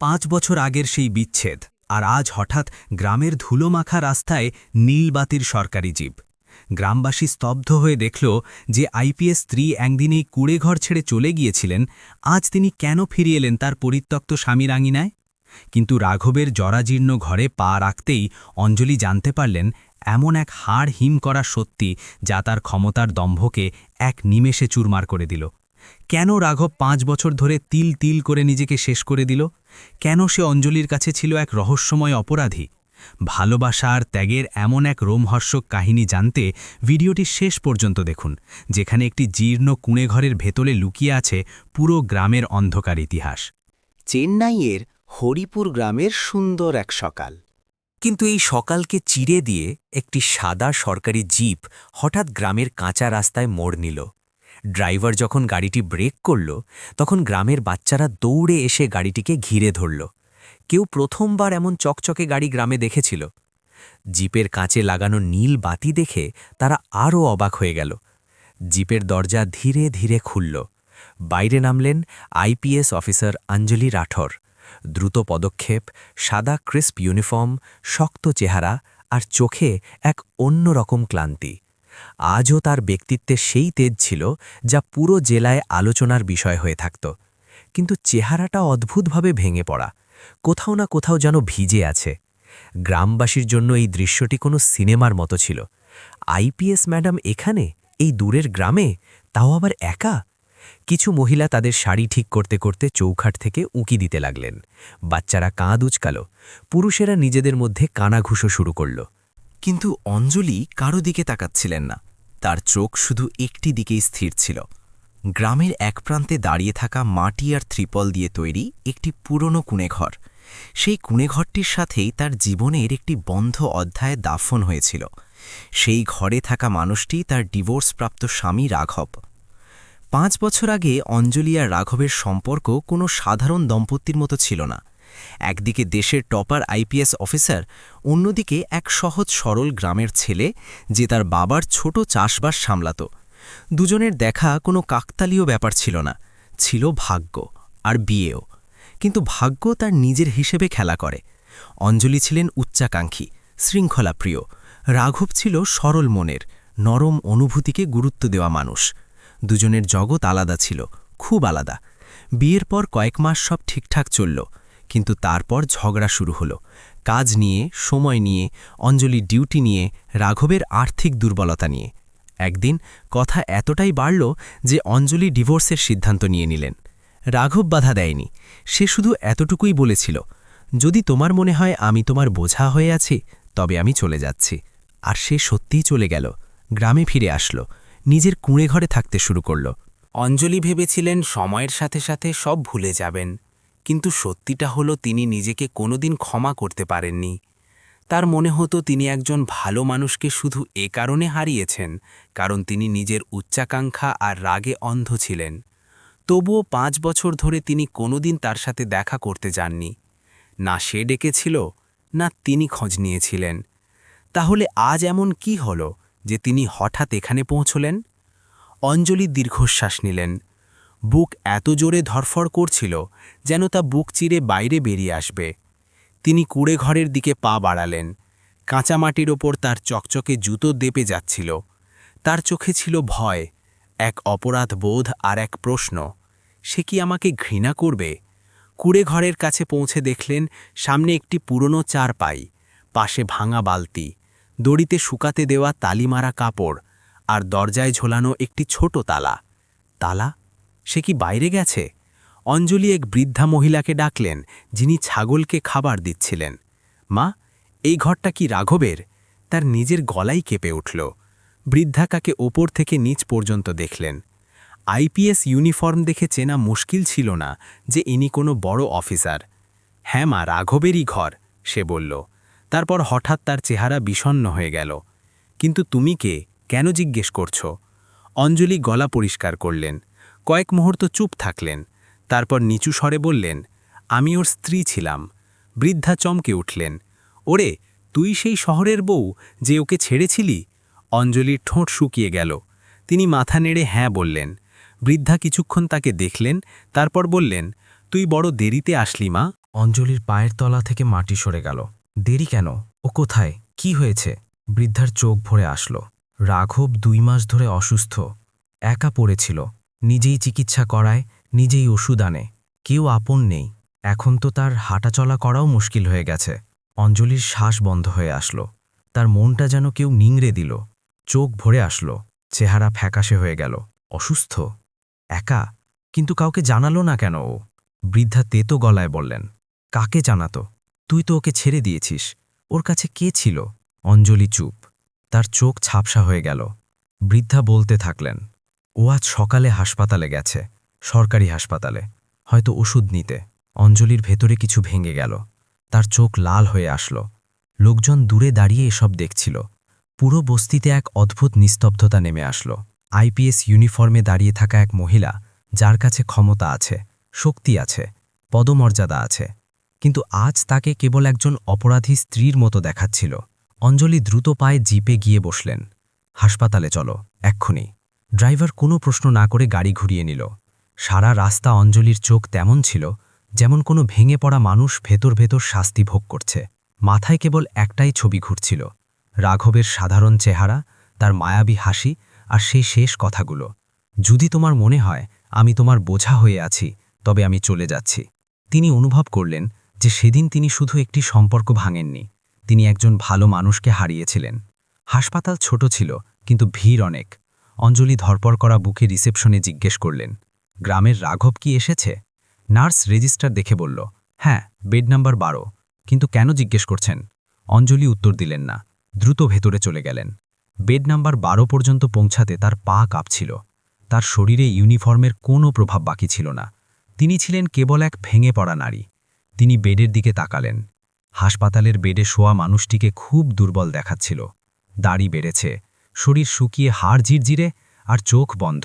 5 বছর আগের সেই বিচ্ছেদ, আর আজ হঠাৎ গ্রামের ধুলোমাখা রাস্তায় নীলবাতির সরকারি জিপ। গ্রামবাসী স্তব্ধ হয়ে দেখল যে আইপিএস স্ত্রী একদিনেই কুড়েঘর ছেড়ে চলে গিয়েছিলেন, আজ তিনি কেন ফিরে এলেন তার পরিত্যক্ত স্বামীর আঙিনায়। কিন্তু রাঘবের জরাজীর্ণ ঘরে পা রাখতেই অঞ্জলি জানতে পারলেন এমন এক হাড় হিম করা সত্যি যা তার ক্ষমতার দম্ভকে এক নিমেষে চুরমার করে দিল। কেন রাঘব 5 বছর ধরে তিল তিল করে নিজেকে শেষ করে দিল? কেন সে অঞ্জলির কাছে ছিল এক রহস্যময় অপরাধী? ভালোবাসা আর ত্যাগের এমন এক রোমহর্ষক কাহিনী জানতে ভিডিওটি শেষ পর্যন্ত দেখুন, যেখানে একটি জীর্ণ কুঁড়েঘরের ভেতরে লুকিয়ে আছে পুরো গ্রামের অন্ধকার ইতিহাস। চেন্নাইয়ের হরিপুর গ্রামের সুন্দর এক সকাল। কিন্তু এই সকালকে চিরে দিয়ে একটি সাদা সরকারি জিপ হঠাৎ গ্রামের কাঁচা রাস্তায় মোড় নিল। ড্রাইভার যখন গাড়িটি ব্রেক করল, তখন গ্রামের বাচ্চারা দৌড়ে এসে গাড়িটিকে ঘিরে ধরল। কেউ প্রথমবার এমন চকচকে গাড়ি গ্রামে দেখেছিল। জিপের কাঁচে লাগানো নীল বাতি দেখে তারা আরও অবাক হয়ে গেল। জিপের দরজা ধীরে ধীরে খুলল। বাইরে নামলেন আইপিএস অফিসার অঞ্জলি রাঠোর। দ্রুত পদক্ষেপ, সাদা ক্রিস্প ইউনিফর্ম, শক্ত চেহারা আর চোখে এক অন্যরকম ক্লান্তি। আজও তার ব্যক্তিত্বে সেই তেজ ছিল যা পুরো জেলায় আলোচনার বিষয় হয়ে থাকত। কিন্তু চেহারাটা অদ্ভুতভাবে ভেঙে পড়া, কোথাও না কোথাও যেন ভিজে আছে। গ্রামবাসীর জন্য এই দৃশ্যটি কোনো সিনেমার মতো ছিল। আইপিএস ম্যাডাম এখানে, এই দূরের গ্রামে, তাও আবার একা? কিছু মহিলা তাদের শাড়ি ঠিক করতে করতে চৌখাট থেকে উঁকি দিতে লাগলেন। বাচ্চারা কাঁধ উচকাল। পুরুষেরা নিজেদের মধ্যে কানাঘুষো শুরু করল। কিন্তু অঞ্জলি কারো দিকে তাকাচ্ছিলেন না। তার চোখ শুধু একটি দিকেই স্থির ছিল। গ্রামের এক প্রান্তে দাঁড়িয়ে থাকা মাটি আর ত্রিপল দিয়ে তৈরি একটি পুরনো কুঁড়েঘর। সেই কুঁড়েঘরটির সাথেই তার জীবনের একটি বন্ধ অধ্যায় দাফন হয়েছিল। সেই ঘরে থাকা মানুষটি তার ডিভোর্সপ্রাপ্ত স্বামী রাঘব। 5 বছর আগে অঞ্জলি আর রাঘবের সম্পর্ক কোনো সাধারণ দম্পতির মতো ছিল না। একদিকে দেশের টপার আইপিএস অফিসার, অন্যদিকে এক সহজ সরল গ্রামের ছেলে যে তার বাবার ছোট চাষবাস সামলাত। দুজনের দেখা কোনো কাকতালীয় ব্যাপার ছিল না, ছিল ভাগ্য আর বিয়েও। কিন্তু ভাগ্য তার নিজের হিসেবে খেলা করে। অঞ্জলি ছিলেন উচ্চাকাঙ্ক্ষী, শৃঙ্খলাপ্রিয়। রাঘব ছিল সরল মনের, নরম অনুভূতিকে গুরুত্ব দেওয়া মানুষ। দুজনের জগৎ আলাদা ছিল, খুব আলাদা। বিয়ের পর কয়েক মাস সব ঠিকঠাক চলল, কিন্তু তারপর ঝগড়া শুরু হলো। কাজ নিয়ে, সময় নিয়ে, অঞ্জলির ডিউটি নিয়ে, রাঘবের আর্থিক দুর্বলতা নিয়ে। একদিন কথা এতটাই বাড়ল যে অঞ্জলি ডিভোর্সের সিদ্ধান্ত নিয়ে নিলেন। রাঘব বাধা দেয়নি, সে শুধু এতটুকুই বলেছিল, যদি তোমার মনে হয় আমি তোমার বোঝা হয়ে আছি, তবে আমি চলে যাচ্ছি। আর সে সত্যিই চলে গেল, গ্রামে ফিরে আসলো, নিজের কুঁড়েঘরে থাকতে শুরু করল। অঞ্জলি ভেবেছিলেন সময়ের সাথে সাথে সব ভুলে যাবেন, কিন্তু সত্যিটা হলো তিনি নিজেকে কোনোদিন ক্ষমা করতে পারেননি। তার মনে হতো তিনি একজন ভালো মানুষকে শুধু এ কারণে হারিয়েছেন কারণ তিনি নিজের উচ্চাকাঙ্ক্ষা আর রাগে অন্ধ ছিলেন। তবুও 5 বছর ধরে তিনি কোনোদিন তার সাথে দেখা করতে যাননি। না সে ডেকেছিল, না তিনি খোঁজ নিয়েছিলেন। তাহলে আজ এমন কি হলো যে তিনি হঠাৎ এখানে পৌঁছলেন? অঞ্জলি দীর্ঘশ্বাস নিলেন। বুক এত জোরে ধরফর করছিল যেন তা বুক চিরে বাইরে বেরিয়ে আসবে। তিনি কুঁড়েঘরের দিকে পা বাড়ালেন। কাঁচা মাটির ওপর তার চকচকে জুতো দেপে যাচ্ছিল। তার চোখে ছিল ভয়, এক অপরাধ বোধ আর এক প্রশ্ন, সে কি আমাকে ঘৃণা করবে? কুঁড়েঘরের কাছে পৌঁছে দেখলেন সামনে একটি পুরনো চারপাই, পাশে ভাঙা বালতি, দড়িতে শুকাতে দেওয়া তালিমারা কাপড়, আর দরজায় ঝোলানো একটি ছোট তালা। তালা? সে কি বাইরে গেছে? অঞ্জলি এক বৃদ্ধা মহিলাকে ডাকলেন, যিনি ছাগলকে খাবার দিচ্ছিলেন। মা, এই ঘরটা কি রাঘবের? তার নিজের গলাই কেঁপে উঠল। বৃদ্ধা কাকে ওপর থেকে নিচ পর্যন্ত দেখলেন। আইপিএস ইউনিফর্ম দেখে চেনা মুশকিল ছিল না যে ইনি কোনো বড় অফিসার। হ্যাঁ মা, রাঘবেরই ঘর, সে বলল। তারপর হঠাৎ তার চেহারা বিষণ্ণ হয়ে গেল। কিন্তু তুমি কে, কেন জিজ্ঞেস করছো? অঞ্জলি গলা পরিষ্কার করলেন। কয়েক মুহূর্ত চুপ থাকলেন, তারপর নিচু স্বরে বললেন, আমি ওর স্ত্রী ছিলাম। বৃদ্ধা চমকে উঠলেন। ওরে, তুই সেই শহরের বউ যে ওকে ছেড়েছিলি? অঞ্জলির ঠোঁট শুকিয়ে গেল। তিনি মাথা নেড়ে হ্যাঁ বললেন। বৃদ্ধা কিছুক্ষণ তাকে দেখলেন, তারপর বললেন, তুই বড় দেরিতে আসলি মা। অঞ্জলির পায়ের তলা থেকে মাটি সরে গেল। দেরি কেন? ও কোথায়? কি হয়েছে? বৃদ্ধার চোখ ভরে আসল। রাঘব 2 মাস ধরে অসুস্থ, একা পড়েছিল, নিজেই চিকিৎসা করায়, নিজেই ওষুধ আনে, কেউ আপন নেই। এখন তো তার হাঁটাচলা করাও মুশকিল হয়ে গেছে। অঞ্জলির শ্বাস বন্ধ হয়ে আসল। তার মনটা যেন কেউ নিংড়ে দিল। চোখ ভরে আসল, চেহারা ফ্যাকাশে হয়ে গেল। অসুস্থ, একা, কিন্তু কাউকে জানালো না কেন ও? বৃদ্ধা তেতো গলায় বললেন, কাকে জানাতো? তুই তো ওকে ছেড়ে দিয়েছিস। ওর কাছে কে ছিল? অঞ্জলি চুপ, তার চোখ ঝাপসা হয়ে গেল। বৃদ্ধা বলতে থাকলেন, ও আজ সকালে হাসপাতালে গেছে, সরকারি হাসপাতালে, হয়তো ওষুধ নিতে। অঞ্জলির ভেতরে কিছু ভেঙে গেল। তার চোখ লাল হয়ে আসল। লোকজন দূরে দাঁড়িয়ে এসব দেখছিল। পুরো বস্তিতে এক অদ্ভুত নিস্তব্ধতা নেমে আসল। আইপিএস ইউনিফর্মে দাঁড়িয়ে থাকা এক মহিলা, যার কাছে ক্ষমতা আছে, শক্তি আছে, পদমর্যাদা আছে, কিন্তু আজ তাকে কেবল একজন অপরাধী স্ত্রীর মতো দেখাচ্ছিল। অঞ্জলি দ্রুত পায়ে জিপে গিয়ে বসলেন। হাসপাতালে চলো, এক্ষুনি। ড্রাইভার কোনো প্রশ্ন না করে গাড়ি ঘুরিয়ে নিল। সারা রাস্তা অঞ্জলির চোখ তেমন ছিল, যেমন কোনো ভেঙে পড়া মানুষ ভেতর ভেতর শাস্তি ভোগ করছে। মাথায় কেবল একটাই ছবি ঘুরছিল, রাঘবের সাধারণ চেহারা, তার মায়াবী হাসি, আর সেই শেষ কথাগুলো, যদি তোমার মনে হয় আমি তোমার বোঝা হয়ে আছি, তবে আমি চলে যাচ্ছি। তিনি অনুভব করলেন যে সেদিন তিনি শুধু একটি সম্পর্ক ভাঙেননি, তিনি একজন ভালো মানুষকে হারিয়েছিলেন। হাসপাতাল ছোট ছিল, কিন্তু ভিড় অনেক। অঞ্জলি ধরপড় করা বুকে রিসেপশনে জিজ্ঞেস করলেন, গ্রামের রাঘব কি এসেছে? নার্স রেজিস্টার দেখে বলল, হ্যাঁ, বেড নাম্বার 12। কিন্তু কেন জিজ্ঞেস করছেন? অঞ্জলি উত্তর দিলেন না, দ্রুত ভেতরে চলে গেলেন। বেড নাম্বার 12 পর্যন্ত পৌঁছাতে তার পা কাঁপছিল। তার শরীরে ইউনিফর্মের কোনো প্রভাব বাকি ছিল না। তিনি ছিলেন কেবল এক ভেঙে পড়া নারী। তিনি বেডের দিকে তাকালেন। হাসপাতালের বেডে শোয়া মানুষটিকে খুব দুর্বল দেখাচ্ছিল। দাড়ি বেড়েছে, শরীর শুকিয়ে হাড় ঝিরঝিরে, আর চোখ বন্ধ।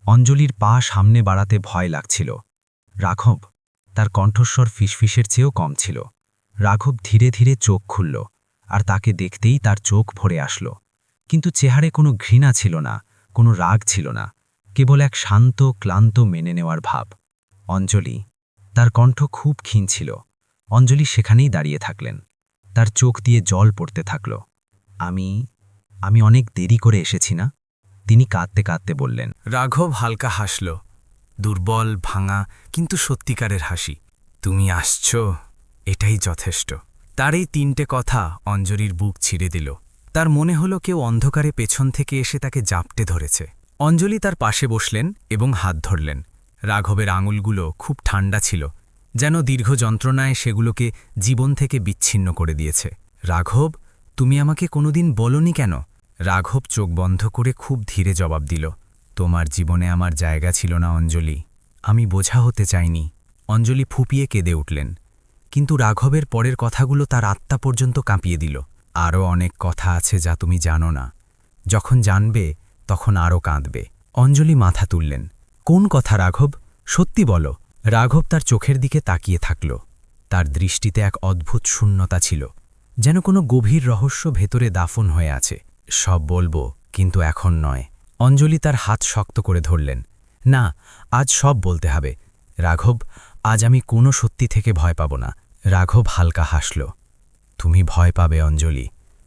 অঞ্জলির পা সামনে বাড়াতে ভয় লাগছিল। রাঘব, তার কণ্ঠস্বর ফিসফিসের চেয়েও কম ছিল। রাঘব ধীরে ধীরে চোখ খুলল, আর তাকে দেখতেই তার চোখ ভরে আসল। কিন্তু চেহারে কোনো ঘৃণা ছিল না, কোনো রাগ ছিল না, কেবল এক শান্ত ক্লান্ত মেনে নেওয়ার ভাব। অঞ্জলি, তার কণ্ঠ খুব ক্ষীণ ছিল। অঞ্জলি সেখানেই দাঁড়িয়ে থাকলেন। তার চোখ দিয়ে জল পড়তে থাকল। আমি অনেক দেরি করে এসেছি না? তিনি কাঁদতে কাঁদতে বললেন। রাঘব হালকা হাসল, দুর্বল, ভাঙা, কিন্তু সত্যিকারের হাসি। তুমি আসছ, এটাই যথেষ্ট। তার এই 3টে কথা অঞ্জলির বুক ছিঁড়ে দিল। তার মনে হলো কেউ অন্ধকারে পেছন থেকে এসে তাকে জাপটে ধরেছে। অঞ্জলি তার পাশে বসলেন এবং হাত ধরলেন। রাঘবের আঙুলগুলো খুব ঠান্ডা ছিল, যেন দীর্ঘ যন্ত্রণায় সেগুলোকে জীবন থেকে বিচ্ছিন্ন করে দিয়েছে। রাঘব, তুমি আমাকে কোনোদিন বলনি কেন? রাঘব চোখ বন্ধ করে খুব ধীরে জবাব দিল, তোমার জীবনে আমার জায়গা ছিল না অঞ্জলি, আমি বোঝা হতে চাইনি। অঞ্জলি ফুপিয়ে কেঁদে উঠলেন। কিন্তু রাঘবের পরের কথাগুলো তার আত্মা পর্যন্ত কাঁপিয়ে দিল। আরও অনেক কথা আছে যা তুমি জানো না। যখন জানবে তখন আরও কাঁদবে। অঞ্জলি মাথা তুললেন। কোন কথা রাঘব? সত্যি বলো। রাঘব তার চোখের দিকে তাকিয়ে থাকল। তার দৃষ্টিতে এক অদ্ভুত শূন্যতা ছিল, যেন কোনো গভীর রহস্য ভেতরে দাফন হয়ে আছে। সব বলবো, কিন্তু এখন নয়। অঞ্জলি তার হাত শক্ত করে ধরলেন। না, আজ সব বলতে হবে। রাঘব, আজ আমি কোনো সত্যি থেকে ভয় পাব না। রাঘব হালকা হাসল। তুমি ভয় পাবে অঞ্জলি,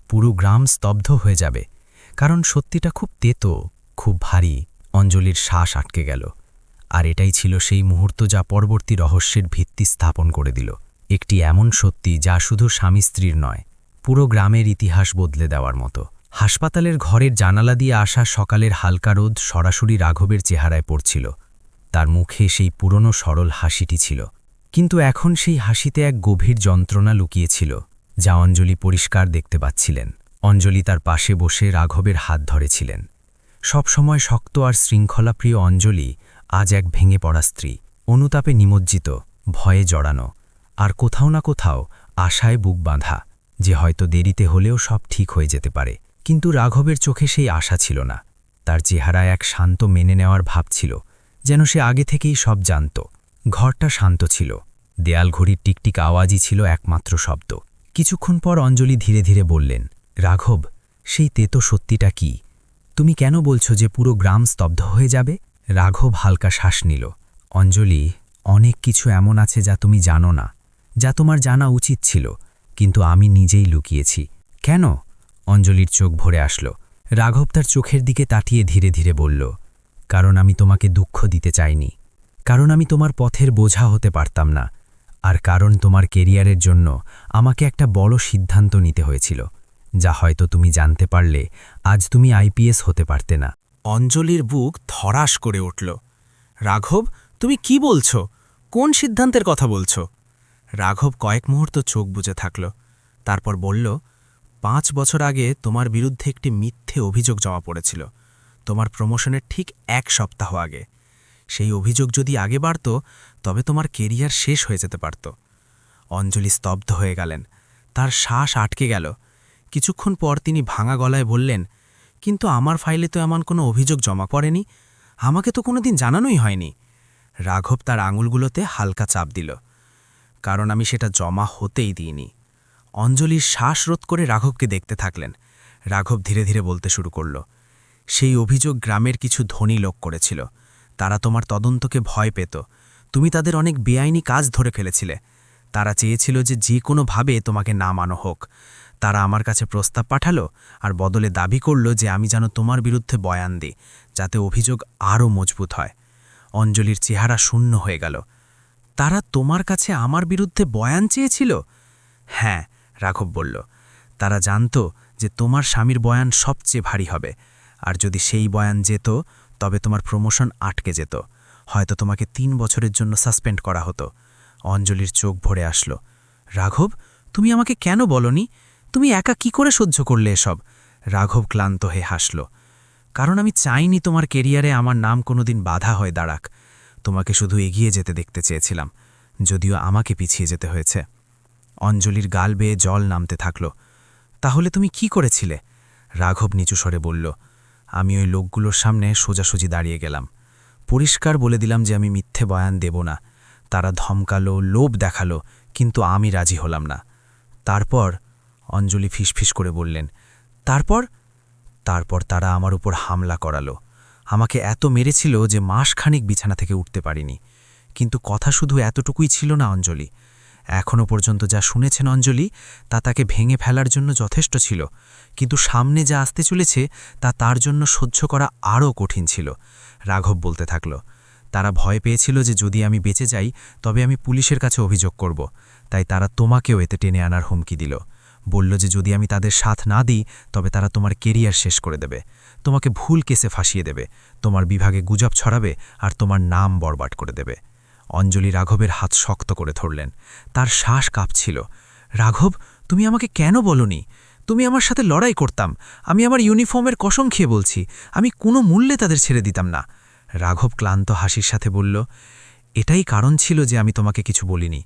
পুরো গ্রাম স্তব্ধ হয়ে যাবে, কারণ সত্যিটা খুব তেতো, খুব ভারী। অঞ্জলির শ্বাস আটকে গেল। আর এটাই ছিল সেই মুহূর্ত যা পরবর্তী রহস্যের ভিত্তি স্থাপন করে দিল। একটি এমন সত্যি যা শুধু স্বামী স্ত্রীর নয়, পুরো গ্রামের ইতিহাস বদলে দেওয়ার মতো। হাসপাতালের ঘরের জানালা দিয়ে আসা সকালের হালকা রোদ সরাসরি রাঘবের চেহারায় পড়ছিল। তার মুখে সেই পুরনো সরল হাসিটি ছিল, কিন্তু এখন সেই হাসিতে এক গভীর যন্ত্রণা লুকিয়েছিল, যা অঞ্জলি পরিষ্কার দেখতে পাচ্ছিলেন। অঞ্জলি তার পাশে বসে রাঘবের হাত ধরেছিলেন। সবসময় শক্ত আর শৃঙ্খলাপ্রিয় অঞ্জলি আজ এক ভেঙে পড়া স্ত্রী, অনুতাপে নিমজ্জিত, ভয়ে জড়ানো, আর কোথাও না কোথাও আশায় বুক বাঁধা, যে হয়তো দেরিতে হলেও সব ঠিক হয়ে যেতে পারে। কিন্তু রাঘবের চোখে সেই আশা ছিল না। তার চেহারায় এক শান্ত মেনে নেওয়ার ভাব ছিল, যেন সে আগে থেকেই সব জানত। ঘরটা শান্ত ছিল, দেয়াল ঘড়ির টিকটিক আওয়াজই ছিল একমাত্র শব্দ। কিছুক্ষণ পর অঞ্জলি ধীরে ধীরে বললেন, রাঘব, সেই তেতো সত্যিটা কি? তুমি কেন বলছো যে পুরো গ্রাম স্তব্ধ হয়ে যাবে? রাঘব হালকা শ্বাস নিল। অঞ্জলি, অনেক কিছু এমন আছে যা তুমি জানো না, যা তোমার জানা উচিত ছিল, কিন্তু আমি নিজেই লুকিয়েছি। কেন? অঞ্জলির চোখ ভরে আসলো। রাঘব তার চোখের দিকে তাকিয়ে ধীরে ধীরে বলল, কারণ আমি তোমাকে দুঃখ দিতে চাইনি, কারণ আমি তোমার পথের বোঝা হতে পারতাম না, আর কারণ তোমার কেরিয়ারের জন্য আমাকে একটা বড় সিদ্ধান্ত নিতে হয়েছিল, যা হয়তো তুমি জানতে পারলে আজ তুমি আইপিএস হতে পারতে না। অঞ্জলির বুক ধড়াস করে উঠল। রাঘব, তুমি কি বলছো? কোন সিদ্ধান্তের কথা বলছো? রাঘব কয়েক মুহূর্ত চোখ বুজে থাকল, তারপর বলল, 5 বছর আগে তোমার বিরুদ্ধে একটি মিথ্যে অভিযোগ জমা পড়েছিল, তোমার প্রমোশনের ঠিক 1 সপ্তাহ আগে। সেই অভিযোগ যদি আগে বাড়ত, তবে তোমার কেরিয়ার শেষ হয়ে যেতে পারত। অঞ্জলি স্তব্ধ হয়ে গেলেন, তার শ্বাস আটকে গেল। কিছুক্ষণ পর তিনি ভাঙা গলায় বললেন, কিন্তু আমার ফাইলে তো এমন কোনো অভিযোগ জমা পড়েনি, আমাকে তো কোনোদিন জানানোই হয়নি। রাঘব তার আঙুলগুলোতে হালকা চাপ দিল, কারণ আমি সেটা জমা হতেই দিইনি। অঞ্জলির শ্বাস রোধ করে রাঘবকে দেখতে থাকলেন। রাঘব ধীরে ধীরে বলতে শুরু করল, সেই অভিযোগ গ্রামের কিছু ধনী লোক করেছিল। তারা তোমার তদন্তকে ভয় পেত। তুমি তাদের অনেক বেআইনি কাজ ধরে ফেলেছিলে। তারা চেয়েছিল যে কোনোভাবে তোমাকে নামানো হোক। তারা আমার কাছে প্রস্তাব পাঠালো আর বদলে দাবি করল যে আমি যেন তোমার বিরুদ্ধে বয়ান দিই, যাতে অভিযোগ আরও মজবুত হয়। অঞ্জলির চেহারা শূন্য হয়ে গেল। তারা তোমার কাছে আমার বিরুদ্ধে বয়ান চেয়েছিল? হ্যাঁ, রাঘব বলল। তারা জানত যে তোমার স্বামীর বয়ান সবচেয়ে ভারী হবে, আর যদি সেই বয়ান যেত তবে তোমার প্রমোশন আটকে যেত, হয়তো তোমাকে 3 বছরের জন্য সাসপেন্ড করা হতো। অঞ্জলির চোখ ভরে আসলো। রাঘব, তুমি আমাকে কেন বলনি? তুমি একা কি করে সহ্য করলে এসব? রাঘব ক্লান্ত হয়ে হাসল, কারণ আমি চাইনি তোমার কেরিয়ারে আমার নাম কোনোদিন বাধা হয়ে দাঁড়াক। তোমাকে শুধু এগিয়ে যেতে দেখতে চেয়েছিলাম, যদিও আমাকে পিছিয়ে যেতে হয়েছে। অঞ্জলির গাল বেয়ে জল নামতে থাকল। তাহলে তুমি কি করেছিলে? রাঘব নিচু স্বরে বলল, আমি ওই লোকগুলোর সামনে সোজাসুজি দাঁড়িয়ে গেলাম। পরিষ্কার বলে দিলাম যে আমি মিথ্যে বয়ান দেব না। তারা ধমকালো, লোভ দেখালো, কিন্তু আমি রাজি হলাম না। তারপর, অঞ্জলি ফিসফিস করে বললেন, তারপর? তারপর তারা আমার উপর হামলা করালো। আমাকে এত মেরেছিল যে মাসখানিক বিছানা থেকে উঠতে পারিনি। কিন্তু কথা শুধু এতটুকুই ছিল না অঞ্জলি। এখনও পর্যন্ত যা শুনেছেন অঞ্জলি, তা তাকে ভেঙে ফেলার জন্য যথেষ্ট ছিল, কিন্তু সামনে যা আসতে চলেছে তা তার জন্য সহ্য করা আরও কঠিন ছিল। রাঘব বলতে থাকল, তারা ভয় পেয়েছিল যে যদি আমি বেঁচে যাই তবে আমি পুলিশের কাছে অভিযোগ করব, তাই তারা তোমাকেও এতে টেনে আনার হুমকি দিল। বলল যে যদি আমি তাদের সাথ না দিই তবে তারা তোমার কেরিয়ার শেষ করে দেবে, তোমাকে ভুল কেসে ফাঁসিয়ে দেবে, তোমার বিভাগে গুজব ছড়াবে আর তোমার নাম বরবাদ করে দেবে। অঞ্জলি রাঘবের হাত শক্ত করে ধরলেন, তার শ্বাস কাঁপছিল। রাঘব, তুমি আমাকে কেন বলনি? তুমি আমার সাথে লড়াই করতাম। আমি আমার ইউনিফর্মের কসম খেয়ে বলছি, আমি কোনো মূল্যে তাদের ছেড়ে দিতাম না। রাঘব ক্লান্ত হাসির সাথে বলল, এটাই কারণ ছিল যে আমি তোমাকে কিছু বলিনি।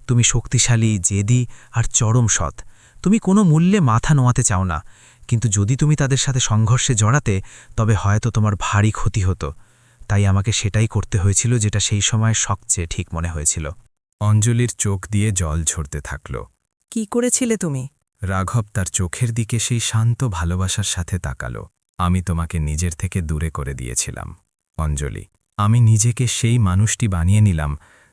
তুমি শক্তিশালী, জেদি আর চরম সৎ। তুমি কোনো মূল্যে মাথা নোয়াতে চাও না, কিন্তু যদি তুমি তাদের সাথে সংঘর্ষে জড়াতে তবে হয়তো তোমার ভারী ক্ষতি হতো। তাই আমাকে সেটাই করতে হয়েছিল যেটা সেই সময় সবচেয়ে ঠিক মনে হয়েছিল। অঞ্জলির চোখ দিয়ে জল ঝরতে থাকল। কি করেছিলে তুমি? রাঘব তার চোখের দিকে সেই শান্ত ভালোবাসার সাথে তাকালো। আমি তোমাকে নিজের থেকে দূরে করে দিয়েছিলাম অঞ্জলি। আমি নিজেকে সেই মানুষটি বানিয়ে নিলাম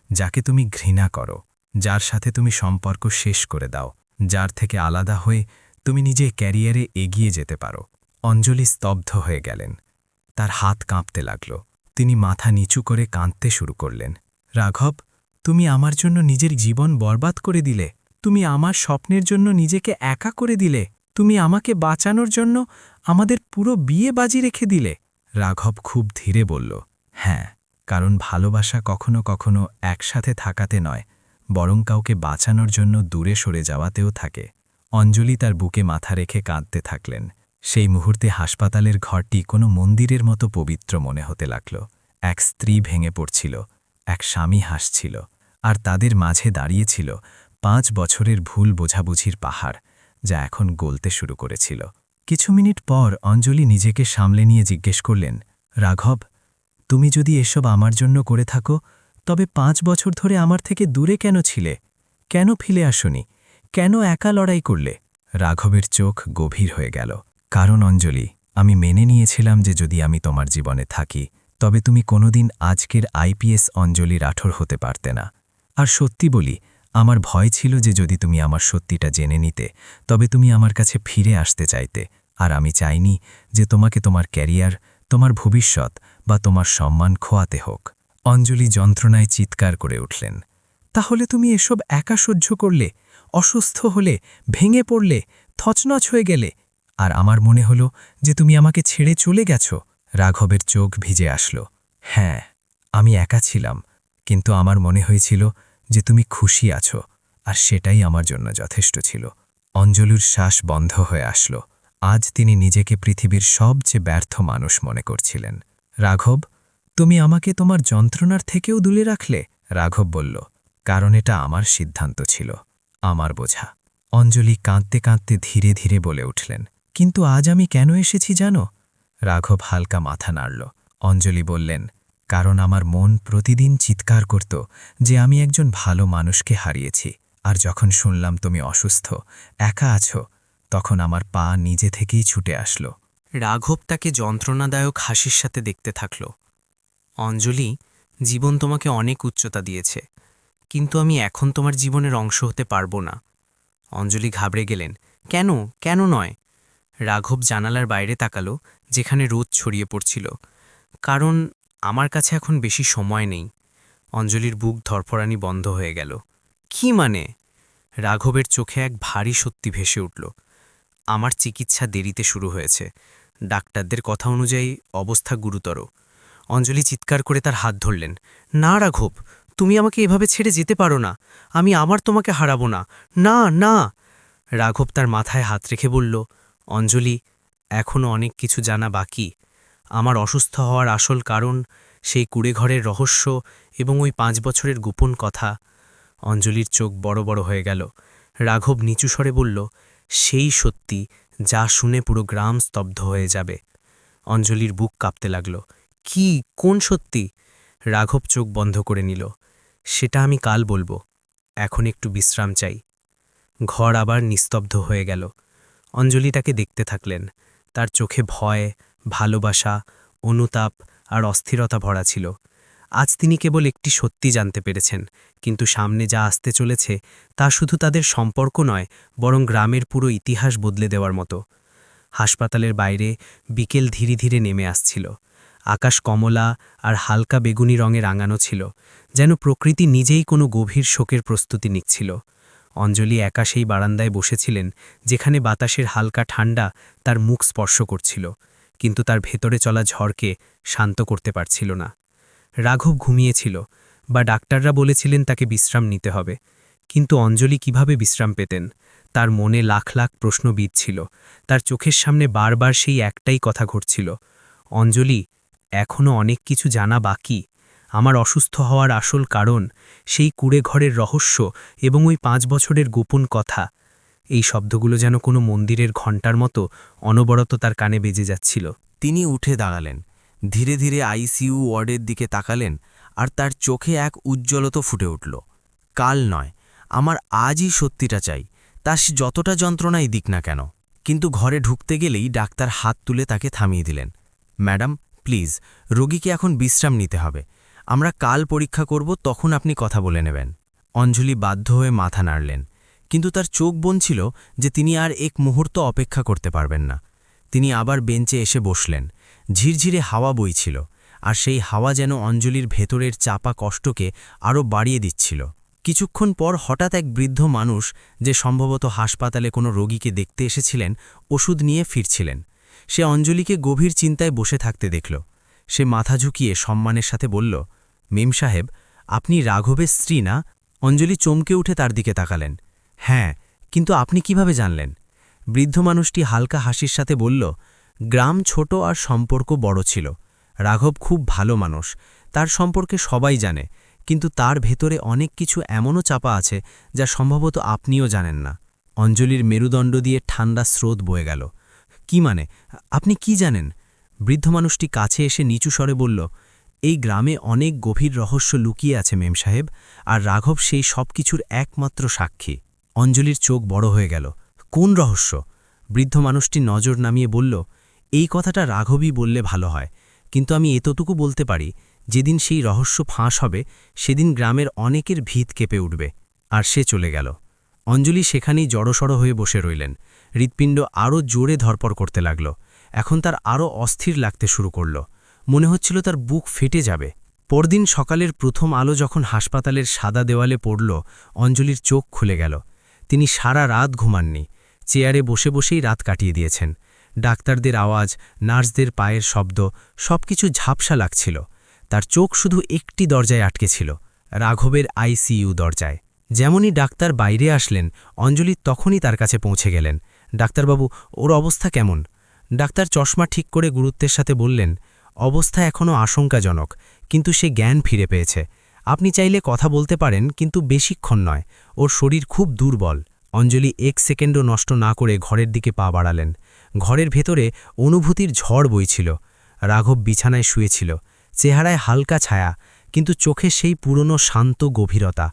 যাকে তুমি ঘৃণা করো, যার সাথে তুমি সম্পর্ক শেষ করে দাও, যার থেকে আলাদা হয়ে তুমি নিজে ক্যারিয়ারে এগিয়ে যেতে পারো। অঞ্জলি স্তব্ধ হয়ে গেলেন, তার হাত কাঁপতে লাগল। তিনি মাথা নিচু করে কাঁদতে শুরু করলেন। রাঘব, তুমি আমার জন্য নিজের জীবন বরবাদ করে দিলে। তুমি আমার স্বপ্নের জন্য নিজেকে একা করে দিলে। তুমি আমাকে বাঁচানোর জন্য আমাদের পুরো বিয়ে বাজি রেখে দিলে। রাঘব খুব ধীরে বলল, হ্যাঁ, কারণ ভালোবাসা কখনো কখনো একসাথে থাকাতে নয়, বরং কাউকে বাঁচানোর জন্য দূরে সরে যাওয়াতেও থাকে। অঞ্জলি তার বুকে মাথা রেখে কাঁদতে থাকলেন। সেই মুহূর্তে হাসপাতালের ঘরটি কোনো মন্দিরের মতো পবিত্র মনে হতে লাগল। এক স্ত্রী ভেঙে পড়ছিল, এক স্বামী হাসছিল, আর তাদের মাঝে দাঁড়িয়েছিল 5 বছরের ভুল বোঝাবুঝির পাহাড়, যা এখন গলতে শুরু করেছিল। কিছু মিনিট পর অঞ্জলি নিজেকে সামলে নিয়ে জিজ্ঞেস করলেন, রাঘব, তুমি যদি এসব আমার জন্য করে থাকো তবে 5 বছর ধরে আমার থেকে দূরে কেন ছিলে? কেন ফিরে আসনি? কেন একা লড়াই করলে? রাঘবের চোখ গভীর হয়ে গেল। কারণ অঞ্জলি, আমি মেনে নিয়েছিলাম যে যদি আমি তোমার জীবনে থাকি তবে তুমি কোনোদিন আজকের আইপিএস অঞ্জলি রাঠোর হতে পারতে না। আর সত্যি বলি, আমার ভয় ছিল যে যদি তুমি আমার সত্যিটা জেনে নিতে তবে তুমি আমার কাছে ফিরে আসতে চাইতে, আর আমি চাইনি যে তোমাকে তোমার ক্যারিয়ার, তোমার ভবিষ্যৎ বা তোমার সম্মান খোয়াতে হোক। অঞ্জলি যন্ত্রণায় চিৎকার করে উঠলেন। তাহলে তুমি এসব একা সহ্য করলে, অসুস্থ হলে, ভেঙে পড়লে, থচনচ হয়ে গেলে, আর আমার মনে হলো যে তুমি আমাকে ছেড়ে চলে গেছ। রাঘবের চোখ ভিজে আসলো। হ্যাঁ, আমি একা ছিলাম, কিন্তু আমার মনে হয়েছিল যে তুমি খুশি আছো, আর সেটাই আমার জন্য যথেষ্ট ছিল। অঞ্জলির শ্বাস বন্ধ হয়ে আসলো। আজ তিনি নিজেকে পৃথিবীর সবচেয়ে ব্যর্থ মানুষ মনে করছিলেন। রাঘব, তুমি আমাকে তোমার যন্ত্রণার থেকেও দূরে রাখলে। রাঘব বলল, কারণ এটা আমার সিদ্ধান্ত ছিল, আমার বোঝা। অঞ্জলি কাঁদতে কাঁদতে ধীরে ধীরে বলে উঠলেন, কিন্তু আজ আমি কেন এসেছি জানো? রাঘব হালকা মাথা নাড়ল। অঞ্জলি বললেন, কারণ আমার মন প্রতিদিন চিৎকার করত যে আমি একজন ভালো মানুষকে হারিয়েছি, আর যখন শুনলাম তুমি অসুস্থ, একা আছো, তখন আমার পা নিজে থেকেই ছুটে আসলো। রাঘব তাকে যন্ত্রণাদায়ক হাসির সাথে দেখতে থাকল। অঞ্জলি, জীবন তোমাকে অনেক উচ্চতা দিয়েছে, কিন্তু আমি এখন তোমার জীবনের অংশ হতে পারবো না। অঞ্জলি ঘাবড়ে গেলেন। কেন, কেন নয়? রাঘব জানালার বাইরে তাকালো, যেখানে রোদ ছড়িয়ে পড়ছিল। কারণ আমার কাছে এখন বেশি সময় নেই। অঞ্জলির বুক ধরফরানি বন্ধ হয়ে গেল। কি মানে? রাঘবের চোখে এক ভারী সত্যি ভেসে উঠল। আমার চিকিৎসা দেরিতে শুরু হয়েছে। ডাক্তারদের কথা অনুযায়ী অবস্থা গুরুতর। অঞ্জলি চিৎকার করে তার হাত ধরলেন। না রাঘব, তুমি আমাকে এভাবে ছেড়ে যেতে পারো না। আমি আবার তোমাকে হারাবো না। না, না। রাঘব তার মাথায় হাত রেখে বলল, অঞ্জলি, এখনও অনেক কিছু জানা বাকি। আমার অসুস্থ হওয়ার আসল কারণ, সেই কুঁড়েঘরের রহস্য এবং ওই 5 বছরের গোপন কথা। অঞ্জলির চোখ বড় বড় হয়ে গেল। রাঘব নিচু স্বরে বলল, সেই সত্যি যা শুনে পুরো গ্রাম স্তব্ধ হয়ে যাবে। অঞ্জলির বুক কাঁপতে লাগল। কি, কোন সত্যি? রাঘব চোখ বন্ধ করে নিল। সেটা আমি কাল বলবো, এখন একটু বিশ্রাম চাই। ঘর আবার নিস্তব্ধ হয়ে গেল। অঞ্জলি তাকে দেখতে থাকলেন। তার চোখে ভয়, ভালোবাসা, অনুতাপ আর অস্থিরতা ভরা ছিল। আজ তিনি কেবল একটি সত্যি জানতে পেরেছেন, কিন্তু সামনে যা আসতে চলেছে তা শুধু তাদের সম্পর্ক নয়, বরং গ্রামের পুরো ইতিহাস বদলে দেওয়ার মতো। হাসপাতালের বাইরে বিকেল ধীরে ধীরে নেমে আসছিল। আকাশ কমলা আর হালকা বেগুনি রঙে রাঙানো ছিল, যেন প্রকৃতি নিজেই কোনো গভীর শোকের প্রস্তুতি নিচ্ছিল। অঞ্জলি একা সেই বারান্দায় বসেছিলেন, যেখানে বাতাসের হালকা ঠান্ডা তার মুখ স্পর্শ করছিল, কিন্তু তার ভেতরে চলা ঝড়কে শান্ত করতে পারছিল না। রাঘব ঘুমিয়েছিল, বা ডাক্তাররা বলেছিলেন তাকে বিশ্রাম নিতে হবে। কিন্তু অঞ্জলি কিভাবে বিশ্রাম পেতেন? তার মনে লাখ লাখ প্রশ্ন বিঁধছিল। তার চোখের সামনে বারবার সেই একটাই কথা ঘটছিল, অঞ্জলি, এখনও অনেক কিছু জানা বাকি। আমার অসুস্থ হওয়ার আসল কারণ, সেই কুঁড়েঘরের রহস্য এবং ওই 5 বছরের গোপন কথা। এই শব্দগুলো যেন কোনো মন্দিরের ঘণ্টার মতো অনবরত তার কানে বেজে যাচ্ছিল। তিনি উঠে দাঁড়ালেন, ধীরে ধীরে আইসিইউ ওয়ার্ডের দিকে তাকালেন, আর তার চোখে এক উজ্জ্বলতা ফুটে উঠল। কাল নয়, আমার আজই সত্যিটা চাই, তা সে যতটা যন্ত্রণাই দিক না কেন। কিন্তু ঘরে ঢুকতে গেলেই ডাক্তার হাত তুলে তাকে থামিয়ে দিলেন। ম্যাডাম, প্লিজ, রোগীকে এখন বিশ্রাম নিতে হবে। আমরা কাল পরীক্ষা করব, তখন আপনি কথা বলে নেবেন। অঞ্জলি বাধ্য হয়ে মাথা নাড়লেন, কিন্তু তার চোখ বলছিল যে তিনি আর এক মুহূর্ত অপেক্ষা করতে পারবেন না। তিনি আবার বেঞ্চে এসে বসলেন। ঝিরঝিরে হাওয়া বইছিল, আর সেই হাওয়া যেন অঞ্জলির ভেতরের চাপা কষ্টকে আরও বাড়িয়ে দিচ্ছিল। কিছুক্ষণ পর হঠাৎ এক বৃদ্ধ মানুষ, যে সম্ভবত হাসপাতালে কোনো রোগীকে দেখতে এসেছিলেন, ওষুধ নিয়ে ফিরছিলেন। সে অঞ্জলিকে গভীর চিন্তায় বসে থাকতে দেখল। সে মাথা ঝুঁকিয়ে সম্মানের সাথে বলল, মেম সাহেব, আপনি রাঘবের স্ত্রী না? অঞ্জলি চমকে উঠে তার দিকে তাকালেন। হ্যাঁ, কিন্তু আপনি কিভাবে জানলেন? বৃদ্ধ মানুষটি হালকা হাসির সাথে বলল, গ্রাম ছোট আর সম্পর্ক বড় ছিল। রাঘব খুব ভালো মানুষ, তার সম্পর্কে সবাই জানে, কিন্তু তার ভেতরে অনেক কিছু এমনও চাপা আছে যা সম্ভবত আপনিও জানেন না। অঞ্জলির মেরুদণ্ড দিয়ে ঠান্ডা স্রোত বয়ে গেল। কি মানে? আপনি কি জানেন? বৃদ্ধ মানুষটি কাছে এসে নিচু স্বরে বলল, এই গ্রামে অনেক গভীর রহস্য লুকিয়ে আছে মেম সাহেব, আর রাঘব সেই সব কিছুর একমাত্র সাক্ষী। অঞ্জলির চোখ বড় হয়ে গেল। কোন রহস্য? বৃদ্ধ মানুষটি নজর নামিয়ে বলল, এই কথাটা রাঘবই বললে ভালো হয়, কিন্তু আমি এতটুকু বলতে পারি, যেদিন সেই রহস্য ফাঁস হবে সেদিন গ্রামের অনেকের ভিত কেঁপে উঠবে। আর সে চলে গেল। অঞ্জলি সেখানেই জড়সড় হয়ে বসে রইলেন। হৃৎপিণ্ড আরও জোরে ধরপড় করতে লাগল। এখন তার আরও অস্থির লাগতে শুরু করল। মনে হচ্ছিল তার বুক ফেটে যাবে। পরদিন সকালের প্রথম আলো যখন হাসপাতালের সাদা দেওয়ালে পড়ল, অঞ্জলির চোখ খুলে গেল। তিনি সারা রাত ঘুমাননি। চেয়ারে বসে বসেই রাত কাটিয়ে দিয়েছেন। ডাক্তারদের আওয়াজ, নার্সদের পায়ের শব্দ, সবকিছু ঝাপসা লাগছিল। তার চোখ শুধু একটি দরজায় আটকে ছিল, রাঘবের আইসিইউ দরজায়। যেমনই ডাক্তার বাইরে আসলেন, অঞ্জলি তখনই তার কাছে পৌঁছে গেলেন। ডাক্তারবাবু, ওর অবস্থা কেমন? ডাক্তার চশমা ঠিক করে গুরুত্বের সাথে বললেন, অবস্থা এখনও আশঙ্কাজনক, কিন্তু সে জ্ঞান ফিরে পেয়েছে। আপনি চাইলে কথা বলতে পারেন, কিন্তু বেশিক্ষণ নয়। ওর শরীর খুব দুর্বল। অঞ্জলি 1 সেকেন্ডও নষ্ট না করে ঘরের দিকে পা বাড়ালেন। ঘরের ভেতরে অনুভূতির ঝড় বইছিল। রাঘব বিছানায় শুয়েছিল, চেহারায় হালকা ছায়া, কিন্তু চোখে সেই পুরনো শান্ত গভীরতা।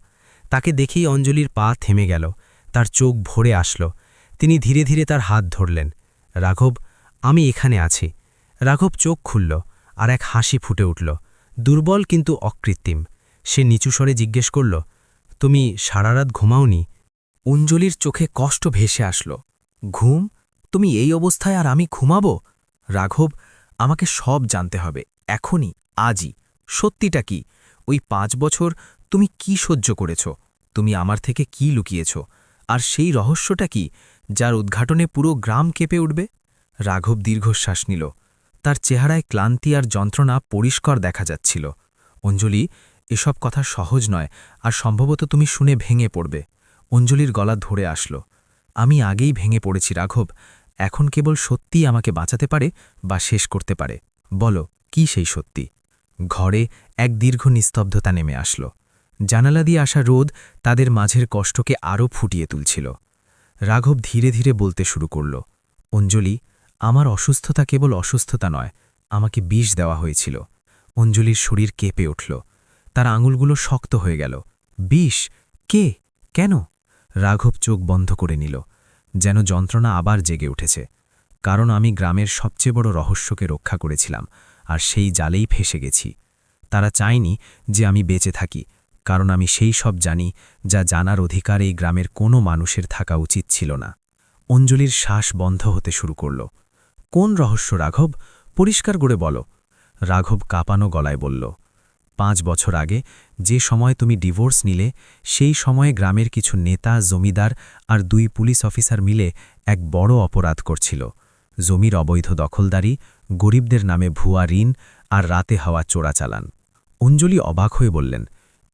তাকে দেখেই অঞ্জলির পা থেমে গেল। তার চোখ ভরে আসল। তিনি ধীরে ধীরে তার হাত ধরলেন। রাঘব, আমি এখানে আছি। রাঘব চোখ খুলল, আর এক হাসি ফুটে উঠল, দুর্বল কিন্তু অকৃত্রিম। সে নিচু স্বরে জিজ্ঞেস করল, তুমি সারারাত ঘুমাওনি? অঞ্জলির চোখে কষ্ট ভেসে আসল। ঘুম? তুমি এই অবস্থায় আর আমি ঘুমাবো? রাঘব, আমাকে সব জানতে হবে, এখনই, আজই। সত্যিটা কি? ওই 5 বছর তুমি কি সহ্য করেছ? তুমি আমার থেকে কি লুকিয়েছ? আর সেই রহস্যটা কি, যার উদ্ঘাটনে পুরো গ্রাম কেঁপে উঠবে? রাঘব দীর্ঘশ্বাস নিল। তার চেহারায় ক্লান্তি আর যন্ত্রণা পরিষ্কার দেখা যাচ্ছিল। অঞ্জলি, এসব কথা সহজ নয়, আর সম্ভবত তুমি শুনে ভেঙে পড়বে। অঞ্জলির গলা ধরে আসল। আমি আগেই ভেঙে পড়েছি রাঘব। এখন কেবল সত্যিই আমাকে বাঁচাতে পারে বা শেষ করতে পারে। বলো, কি সেই সত্যি? ঘরে এক দীর্ঘ নিস্তব্ধতা নেমে আসল। জানালা দিয়ে আসা রোদ তাদের মাঝের কষ্টকে আরও ফুটিয়ে তুলছিল। রাঘব ধীরে ধীরে বলতে শুরু করল, অঞ্জলি, আমার অসুস্থতা কেবল অসুস্থতা নয়, আমাকে বিষ দেওয়া হয়েছিল। অঞ্জলির শরীর কেঁপে উঠল। তার আঙুলগুলো শক্ত হয়ে গেল। বিষ? কে? কেন? রাঘব চোখ বন্ধ করে নিল, যেন যন্ত্রণা আবার জেগে উঠেছে। কারণ আমি গ্রামের সবচেয়ে বড় রহস্যকে রক্ষা করেছিলাম, আর সেই জালেই ফেসে গেছি। তারা চায়নি যে আমি বেঁচে থাকি, কারণ আমি সেই সব জানি যা জানার অধিকার এই গ্রামের কোনো মানুষের থাকা উচিত ছিল না। অঞ্জলির শ্বাস বন্ধ হতে শুরু করল। কোন রহস্য রাঘব? পরিষ্কার করে বলো। রাঘব কাঁপানো গলায় বলল, 5 বছর আগে যে সময় তুমি ডিভোর্স নিলে, সেই সময়ে গ্রামের কিছু নেতা, জমিদার আর 2 পুলিশ অফিসার মিলে এক বড় অপরাধ করছিল। জমির অবৈধ দখলদারি, গরিবদের নামে ভুয়া ঋণ আর রাতে হওয়া চোরাচালান। অঞ্জলি অবাক হয়ে বললেন,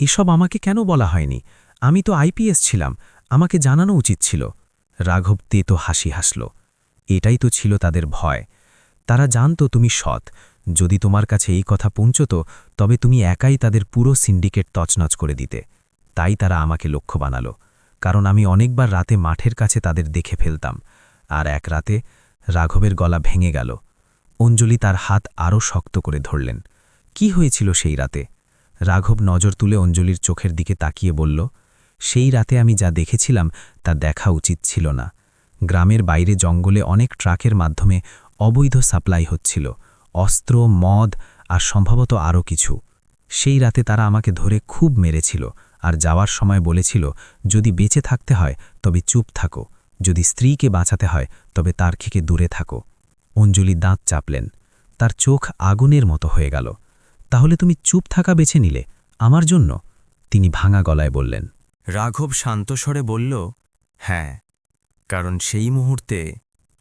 এসব আমাকে কেন বলা হয়নি? আমি তো আইপিএস ছিলাম, আমাকে জানানো উচিত ছিল। রাঘব তেতো হাসি হাসল। এটাই তো ছিল তাদের ভয়। তারা জানত তুমি সৎ। যদি তোমার কাছে এই কথা পৌঁছত, তবে তুমি একাই তাদের পুরো সিন্ডিকেট তছনছ করে দিতে। তাই তারা আমাকে লক্ষ্য বানালো, কারণ আমি অনেকবার রাতে মাঠের কাছে তাদের দেখে ফেলতাম। আর এক রাতে রাঘবের গলা ভেঙে গেল। অঞ্জলি তার হাত আরও শক্ত করে ধরলেন। কি হয়েছিল সেই রাতে? রাঘব নজর তুলে অঞ্জলির চোখের দিকে তাকিয়ে বলল, সেই রাতে আমি যা দেখেছিলাম তা দেখা উচিত ছিল না। গ্রামের বাইরে জঙ্গলে অনেক ট্রাকের মাধ্যমে অবৈধ সাপ্লাই হচ্ছিল, অস্ত্র, মদ আর সম্ভবত আরও কিছু। সেই রাতে তারা আমাকে ধরে খুব মেরেছিল, আর যাওয়ার সময় বলেছিল, যদি বেঁচে থাকতে হয় তবে চুপ থাকো, যদি স্ত্রীকে বাঁচাতে হয় তবে তার থেকে দূরে থাকো। অঞ্জলি দাঁত চাপলেন। তার চোখ আগুনের মতো হয়ে গেল। তাহলে তুমি চুপ থাকা বেছে নিলে আমার জন্য? তিনি ভাঙা গলায় বললেন। রাঘব শান্তস্বরে বলল, হ্যাঁ, কারণ সেই মুহূর্তে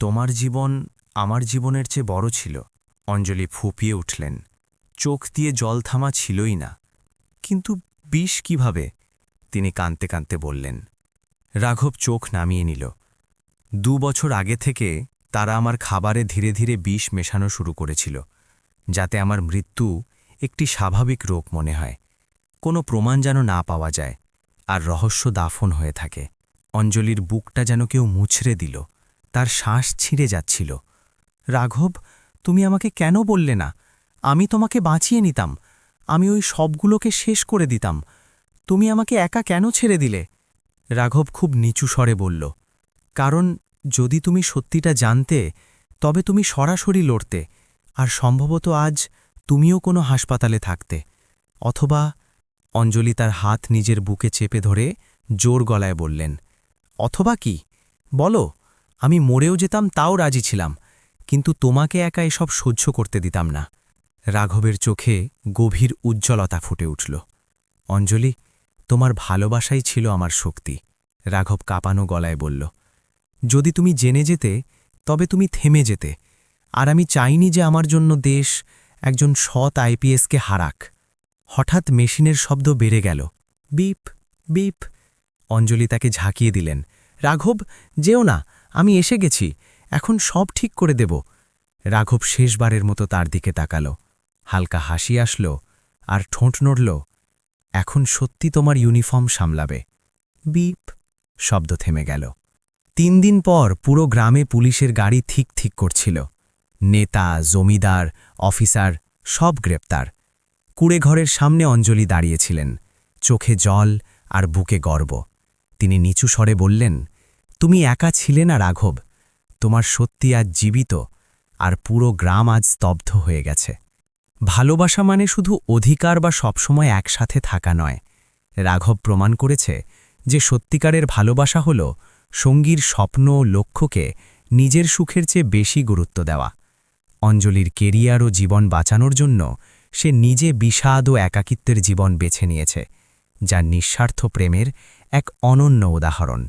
তোমার জীবন আমার জীবনের চেয়ে বড় ছিল। অঞ্জলি ফুঁপিয়ে উঠলেন। চোখ দিয়ে জল থামা ছিলই না। কিন্তু বিষ কিভাবে? তিনি কাঁদতে কাঁদতে বললেন। রাঘব চোখ নামিয়ে নিল। 2 বছর আগে থেকে তারা আমার খাবারে ধীরে ধীরে বিষ মেশানো শুরু করেছিল, যাতে আমার মৃত্যু একটি স্বাভাবিক রোগ মনে হয়, কোনো প্রমাণ যেন না পাওয়া যায়, আর রহস্য দাফন হয়ে থাকে। অঞ্জলির বুকটা যেন কেউ মুছড়ে দিল। তার শ্বাস ছিঁড়ে যাচ্ছিল। রাঘব, তুমি আমাকে কেন বললে না? আমি তোমাকে বাঁচিয়ে নিতাম। আমি ওই সবগুলোকে শেষ করে দিতাম। তুমি আমাকে একা কেন ছেড়ে দিলে? রাঘব খুব নিচু স্বরে বলল, কারণ যদি তুমি সত্যিটা জানতে, তবে তুমি সরাসরি লড়তে, আর সম্ভবত আজ তুমিও কোনো হাসপাতালে থাকতে। অথবা... অঞ্জলি তার হাত নিজের বুকে চেপে ধরে জোর গলায় বললেন, অথবা কি বলো, আমি মরেও যেতাম তাও রাজি ছিলাম, কিন্তু তোমাকে একা এসব সহ্য করতে দিতাম না। রাঘবের চোখে গভীর উজ্জ্বলতা ফুটে উঠল। অঞ্জলি, তোমার ভালোবাসাই ছিল আমার শক্তি। রাঘব কাঁপানো গলায় বলল, যদি তুমি জেনে যেতে তবে তুমি থেমে যেতে, আর আমি চাইনি যে আমার জন্য দেশ একজন সৎ আইপিএসকে হারাক। হঠাৎ মেশিনের শব্দ বেড়ে গেল, বিপ বিপ। অঞ্জলি তাকে ঝাঁকিয়ে দিলেন, রাঘব, যেও না, আমি এসে গেছি, এখন সব ঠিক করে দেব। রাঘব শেষবারের মতো তার দিকে তাকাল, হালকা হাসি আসল আর ঠোঁট নড়ল। এখন সত্যি তোমার ইউনিফর্ম সামলাবে। বিপ শব্দ থেমে গেল। 3 দিন পর পুরো গ্রামে পুলিশের গাড়ি ঠিক ঠিক করছিল। নেতা, জমিদার, অফিসার সব গ্রেপ্তার। কুড়েঘরের সামনে অঞ্জলি দাঁড়িয়েছিলেন, চোখে জল আর বুকে গর্ব। তিনি নিচু স্বরে বললেন, তুমি একা ছিলে না রাঘব, তোমার সত্যি আজ জীবিত, আর পুরো গ্রাম আজ স্তব্ধ হয়ে গেছে। ভালোবাসা মানে শুধু অধিকার বা সবসময় একসাথে থাকা নয়। রাঘব প্রমাণ করেছে যে সত্যিকারের ভালোবাসা হল সঙ্গীর স্বপ্ন ও লক্ষ্যকে নিজের সুখের চেয়ে বেশি গুরুত্ব দেওয়া। অঞ্জলির কেরিয়ার ও জীবন বাঁচানোর জন্য সে নিজে বিষাদ ও একাকিত্বের জীবন বেছে নিয়েছে, যা নিঃস্বার্থ প্রেমের এক অনন্য উদাহরণ।